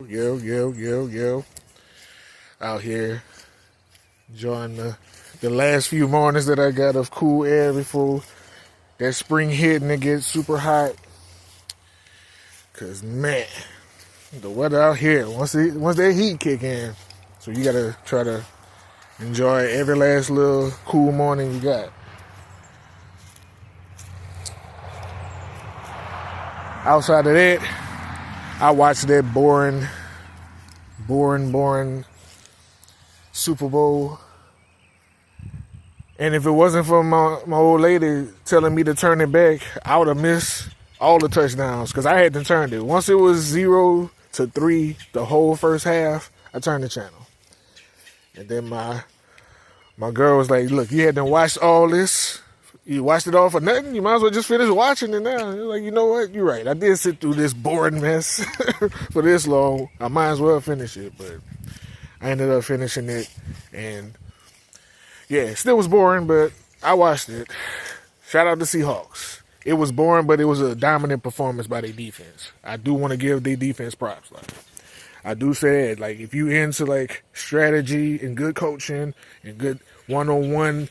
Yo. Out here enjoying the last few mornings that I got of cool air before that spring hit and it gets super hot. Cause man, the weather out here once that heat kick in, so you gotta try to enjoy every last little cool morning you got. Outside of that, I watched that boring Super Bowl. And if it wasn't for my old lady telling me to turn it back, I would have missed all the touchdowns because I hadn't turned it. Once it was 0-3, the whole first half, I turned the channel. And then my girl was like, look, you hadn't watched all this. You watched it all for nothing. You might as well just finish watching it now. Like, you know what? You're right. I did sit through this boring mess for this long. I might as well finish it. But I ended up finishing it. And yeah, it still was boring, but I watched it. Shout out to Seahawks. It was boring, but it was a dominant performance by their defense. I do want to give their defense props. Like, I do say it. Like, if you into like strategy and good coaching and good one-on-one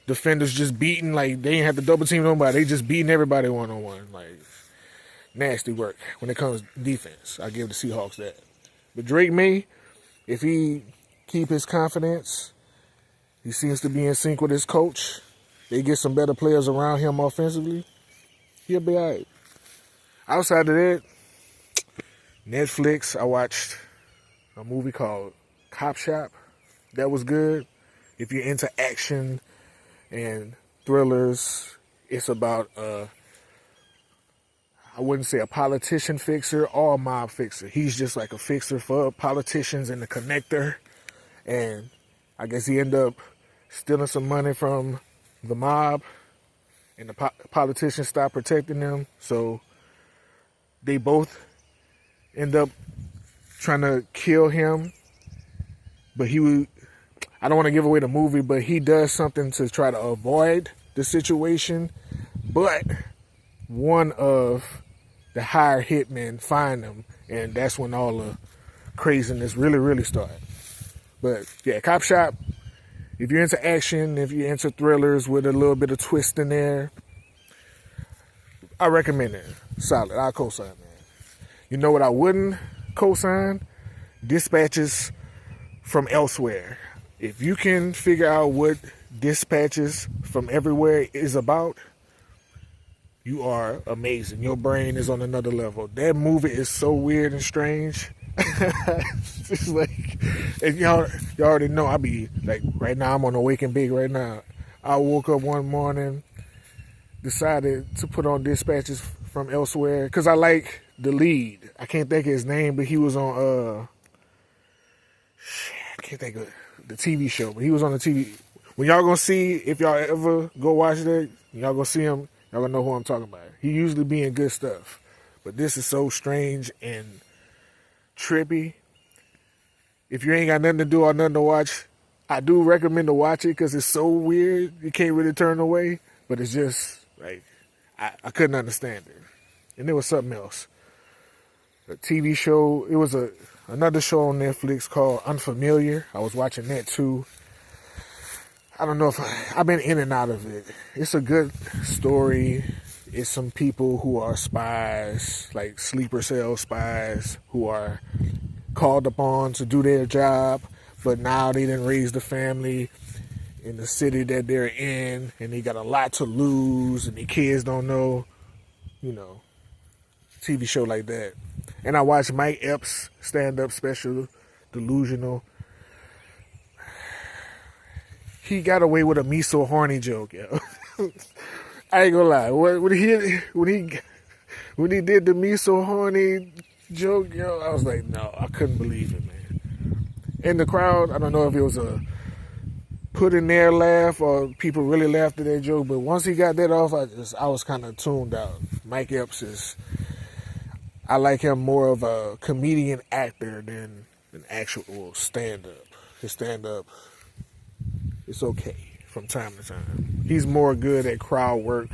defenders just beating, like they ain't have to double team nobody. They just beating everybody one-on-one. Like, nasty work when it comes to defense. I give the Seahawks that. But Drake May, if he keep his confidence, he seems to be in sync with his coach. They get some better players around him offensively, he'll be all right. Outside of that, Netflix, I watched a movie called Cop Shop. That was good. If you're into action and thrillers, it's about I wouldn't say a politician fixer or a mob fixer. He's just like a fixer for politicians and the connector. And I guess he ended up stealing some money from the mob, and the politicians stopped protecting them. So they both end up trying to kill him. But I don't want to give away the movie, but he does something to try to avoid the situation. But one of the hired hitmen find him, and that's when all the craziness really started. But yeah, Cop Shop, if you're into action, if you're into thrillers with a little bit of twist in there, I recommend it. Solid. I'll co-sign, man. You know what I wouldn't co-sign? Dispatches from Elsewhere. If you can figure out what Dispatches from Everywhere is about, you are amazing. Your brain is on another level. That movie is so weird and strange. It's like, and y'all already know I be like, right now I'm on Awake and Big right now. I woke up one morning, decided to put on Dispatches from Elsewhere because I like the lead. I can't think of his name, but he was on I can't think of the TV show, but he was on the TV. When y'all gonna see, if y'all ever go watch that, y'all gonna see him, y'all gonna know who I'm talking about. He usually be in good stuff, but this is so strange and trippy. If you ain't got nothing to do or nothing to watch, I do recommend to watch it because it's so weird. You can't really turn away, but it's just like, I couldn't understand it. And there was something else. A TV show, it was another show on Netflix called Unfamiliar. I was watching that too. I don't know if I've been in and out of it. It's a good story. It's some people who are spies, like sleeper cell spies, who are called upon to do their job, but now they didn't raise the family in the city that they're in, and they got a lot to lose, and their kids don't know, TV show like that. And I watched Mike Epps' stand-up special, Delusional. He got away with a "me so horny" joke, yo. I ain't gonna lie. When he did the "me so horny" joke, yo, I was like, no, I couldn't believe it, man. In the crowd, I don't know if it was a put in there laugh or people really laughed at that joke, but once he got that off, I was kind of tuned out. Mike Epps I like him more of a comedian actor than an actual stand-up. His stand-up, it's okay from time to time. He's more good at crowd work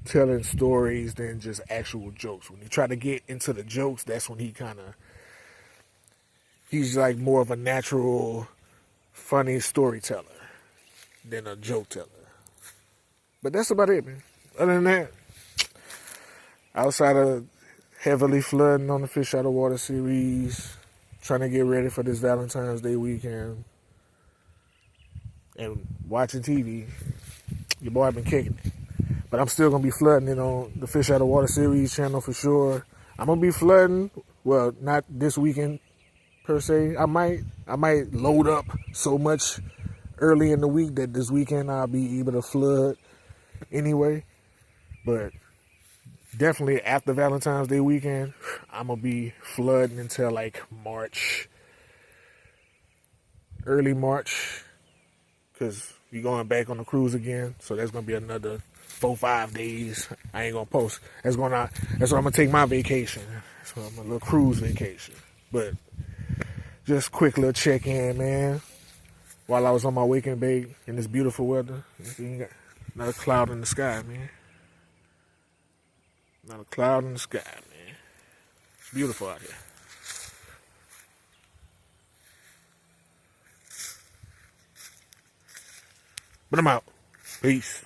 telling stories than just actual jokes. When you try to get into the jokes, that's when he's like more of a natural, funny storyteller than a joke teller. But that's about it, man. Other than that, outside of heavily flooding on the Fish Out of Water series, trying to get ready for this Valentine's Day weekend, and watching TV, your boy been kicking it. But I'm still going to be flooding it on the Fish Out of Water series channel for sure. I'm going to be flooding, well, not this weekend per se. I might load up so much early in the week that this weekend I'll be able to flood anyway. But definitely after Valentine's Day weekend, I'm going to be flooding until like March, early March, because we're going back on the cruise again. So that's going to be another 4-5 days. I ain't going to post. That's where I'm going to take my vacation. That's my little cruise vacation. But just quick little check-in, man. While I was on my weekend bake in this beautiful weather, you got not a cloud in the sky, man. Not a cloud in the sky, man. It's beautiful out here. But I'm out. Peace.